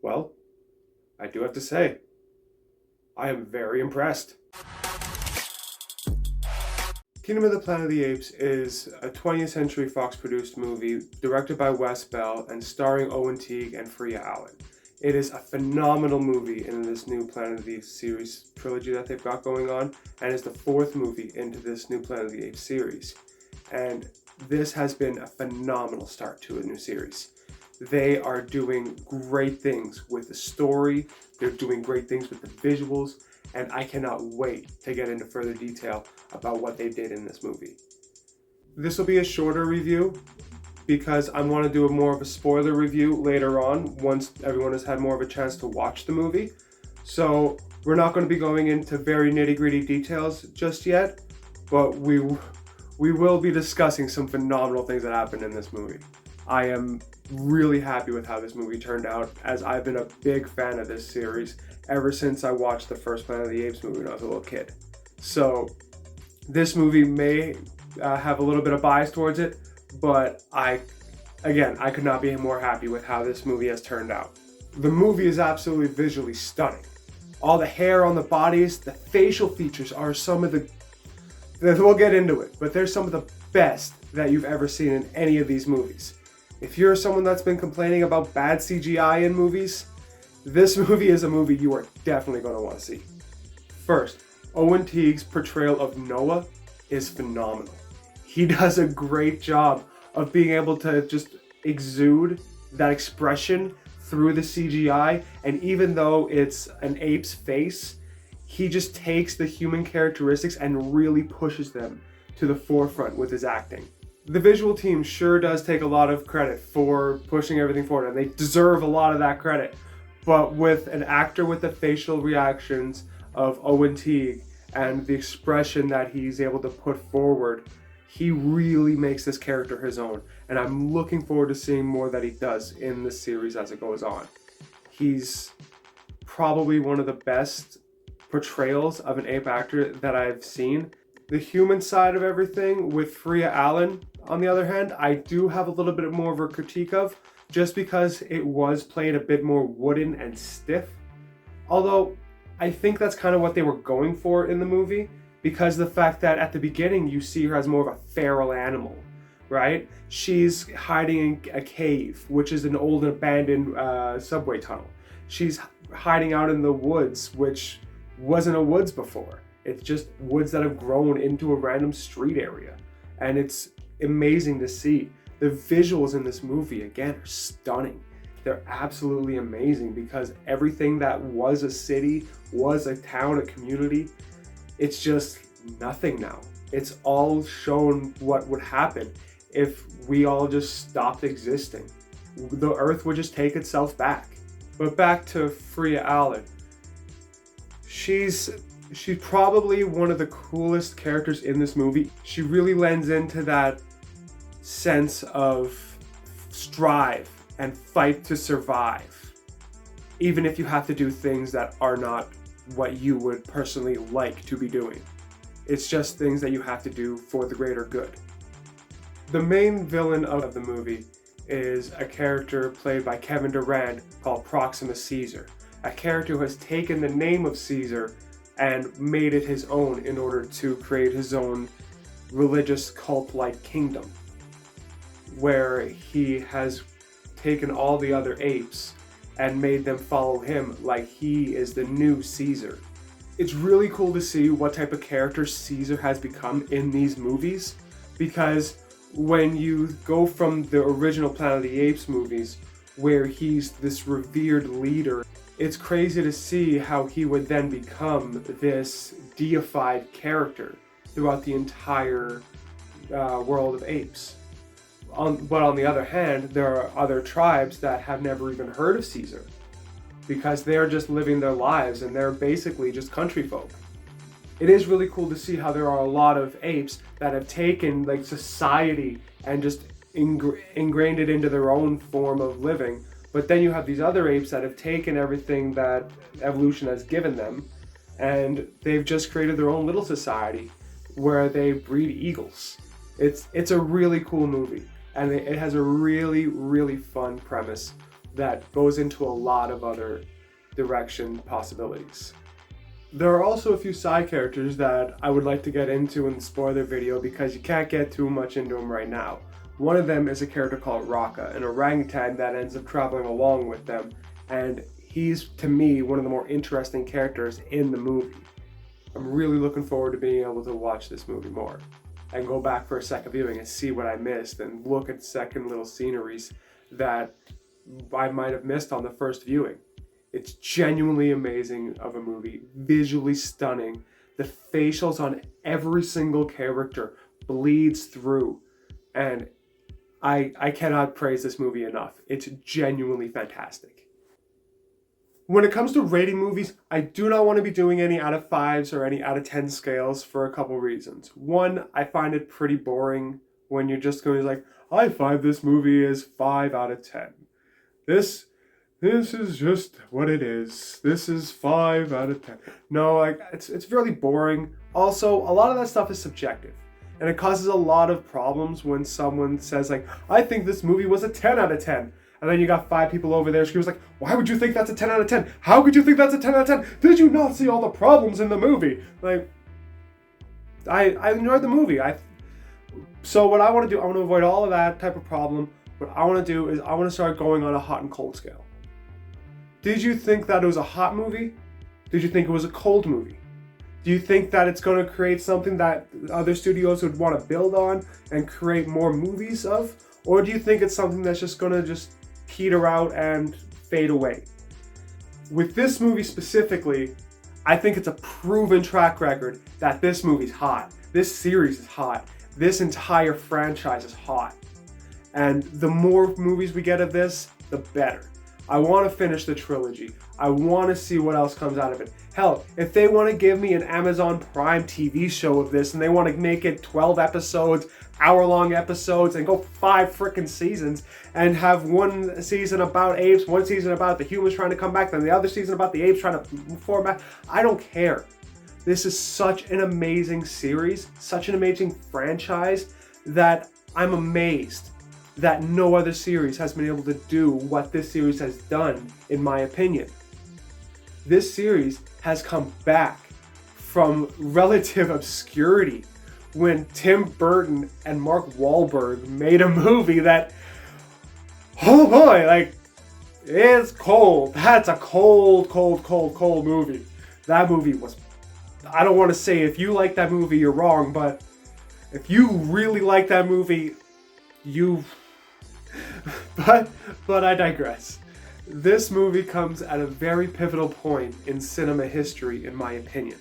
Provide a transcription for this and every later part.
Well, I do have to say, I am very impressed. Kingdom of the Planet of the Apes is a 20th Century Fox produced movie directed by Wes Bell and starring Owen Teague and Freya Allen. It is a phenomenal movie in this new Planet of the Apes series trilogy that they've got going on, and is the fourth movie into this new Planet of the Apes series. And this has been a phenomenal start to a new series. They are doing great things with the story, they're doing great things with the visuals, and I cannot wait to get into further detail about what they did in this movie. This will be a shorter review because I want to do more of a spoiler review later on once everyone has had more of a chance to watch the movie. So we're not going to be going into very nitty-gritty details just yet, but we will be discussing some phenomenal things that happened in this movie. I am really happy with how this movie turned out, as I've been a big fan of this series ever since I watched the first Planet of the Apes movie when I was a little kid. So this movie may have a little bit of bias towards it, but I could not be more happy with how this movie has turned out. The movie is absolutely visually stunning. All the hair on the bodies, the facial features are some of the... We'll get into it, but they're some of the best that you've ever seen in any of these movies. If you're someone that's been complaining about bad CGI in movies, this movie is a movie you are definitely going to want to see. First, Owen Teague's portrayal of Noah is phenomenal. He does a great job of being able to just exude that expression through the CGI, and even though it's an ape's face, he just takes the human characteristics and really pushes them to the forefront with his acting. The visual team sure does take a lot of credit for pushing everything forward, and they deserve a lot of that credit. But with an actor with the facial reactions of Owen Teague and the expression that he's able to put forward, he really makes this character his own. And I'm looking forward to seeing more that he does in the series as it goes on. He's probably one of the best portrayals of an ape actor that I've seen. The human side of everything with Freya Allen, on the other hand, I do have a little bit more of a critique of, just because it was played a bit more wooden and stiff. Although, I think that's kind of what they were going for in the movie, because the fact that at the beginning you see her as more of a feral animal, right? She's hiding in a cave, which is an old abandoned subway tunnel. She's hiding out in the woods, which wasn't a woods before. It's just woods that have grown into a random street area. And it's amazing to see. The visuals in this movie, again, are stunning. They're absolutely amazing because everything that was a city, was a town, a community, it's just nothing now. It's all shown what would happen if we all just stopped existing. The earth would just take itself back. But back to Freya Allen. She's probably one of the coolest characters in this movie. She really lends into that sense of strive and fight to survive, even if you have to do things that are not what you would personally like to be doing. It's just things that you have to do for the greater good. The main villain of the movie is a character played by Kevin Durand called Proxima Caesar, a character who has taken the name of Caesar and made it his own in order to create his own religious cult-like kingdom, where he has taken all the other apes and made them follow him like he is the new Caesar. It's really cool to see what type of character Caesar has become in these movies, because when you go from the original Planet of the Apes movies, where he's this revered leader, it's crazy to see how he would then become this deified character throughout the entire world of apes. But on the other hand, there are other tribes that have never even heard of Caesar, because they're just living their lives and they're basically just country folk. It is really cool to see how there are a lot of apes that have taken like society and just ingrained it into their own form of living. But then you have these other apes that have taken everything that evolution has given them, and they've just created their own little society where they breed eagles. It's a really cool movie, and it has a really, really fun premise that goes into a lot of other direction possibilities. There are also a few side characters that I would like to get into in the spoiler video because you can't get too much into them right now. One of them is a character called Raka, an orangutan that ends up traveling along with them, and he's, to me, one of the more interesting characters in the movie. I'm really looking forward to being able to watch this movie more and go back for a second viewing and see what I missed and look at second little sceneries that I might have missed on the first viewing. It's genuinely amazing of a movie, visually stunning. The facials on every single character bleeds through, and I cannot praise this movie enough. It's genuinely fantastic. When it comes to rating movies, I do not want to be doing any out of 5s or any out of 10 scales for a couple reasons. One, I find it pretty boring when you're just going like, I find this movie is 5 out of 10. This is just what it is. This is 5 out of 10. No, it's really boring. Also, a lot of that stuff is subjective. And it causes a lot of problems when someone says like, I think this movie was a 10 out of 10. And then you got 5 people over there screaming like, why would you think that's a 10 out of 10? How could you think that's a 10 out of 10? Did you not see all the problems in the movie? Like, I enjoyed the movie. So what I want to do, I want to avoid all of that type of problem. What I want to do is I want to start going on a hot and cold scale. Did you think that it was a hot movie? Did you think it was a cold movie? Do you think that it's going to create something that other studios would want to build on and create more movies of? Or do you think it's something that's just going to just peter out and fade away? With this movie specifically, I think it's a proven track record that this movie's hot. This series is hot. This entire franchise is hot. And the more movies we get of this, the better. I want to finish the trilogy. I want to see what else comes out of it. Hell, if they want to give me an Amazon Prime TV show of this and they want to make it 12 episodes, hour-long episodes, and go 5 freaking seasons and have one season about apes, one season about the humans trying to come back, then the other season about the apes trying to form back, I don't care. This is such an amazing series, such an amazing franchise that I'm amazed that no other series has been able to do what this series has done, in my opinion. This series has come back from relative obscurity when Tim Burton and Mark Wahlberg made a movie that, oh boy, like, it's cold. That's a cold movie. That movie was, I don't want to say if you like that movie, you're wrong, but if you really like that movie, but I digress. This movie comes at a very pivotal point in cinema history, in my opinion,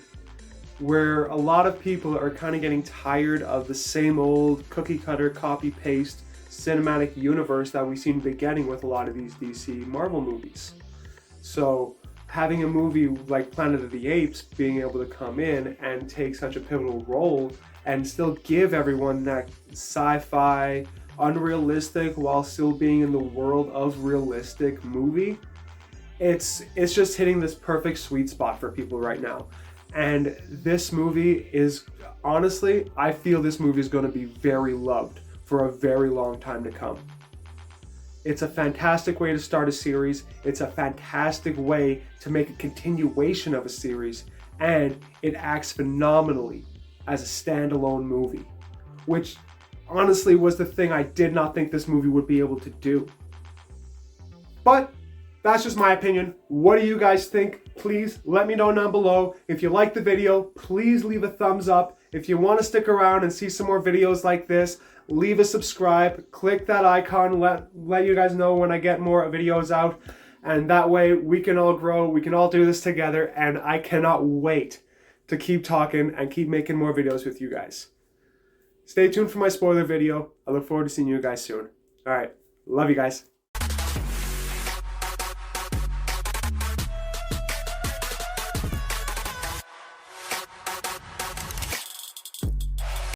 where a lot of people are kind of getting tired of the same old cookie-cutter, copy-paste cinematic universe that we've seen beginning with a lot of these DC Marvel movies. So having a movie like Planet of the Apes being able to come in and take such a pivotal role and still give everyone that sci-fi, unrealistic while still being in the world of realistic movie, it's just hitting this perfect sweet spot for people right now. And this movie is, honestly, I feel this movie is going to be very loved for a very long time to come. It's a fantastic way to start a series. It's a fantastic way to make a continuation of a series, and it acts phenomenally as a standalone movie, which honestly was the thing I did not think this movie would be able to do. But that's just my opinion. What do you guys think? Please let me know down below. If you like the video, please leave a thumbs up. If you want to stick around and see some more videos like this, leave a subscribe, click that icon, let you guys know when I get more videos out, and that way we can all grow, we can all do this together, and I cannot wait to keep talking and keep making more videos with you guys. Stay tuned for my spoiler video. I look forward to seeing you guys soon. Alright, love you guys.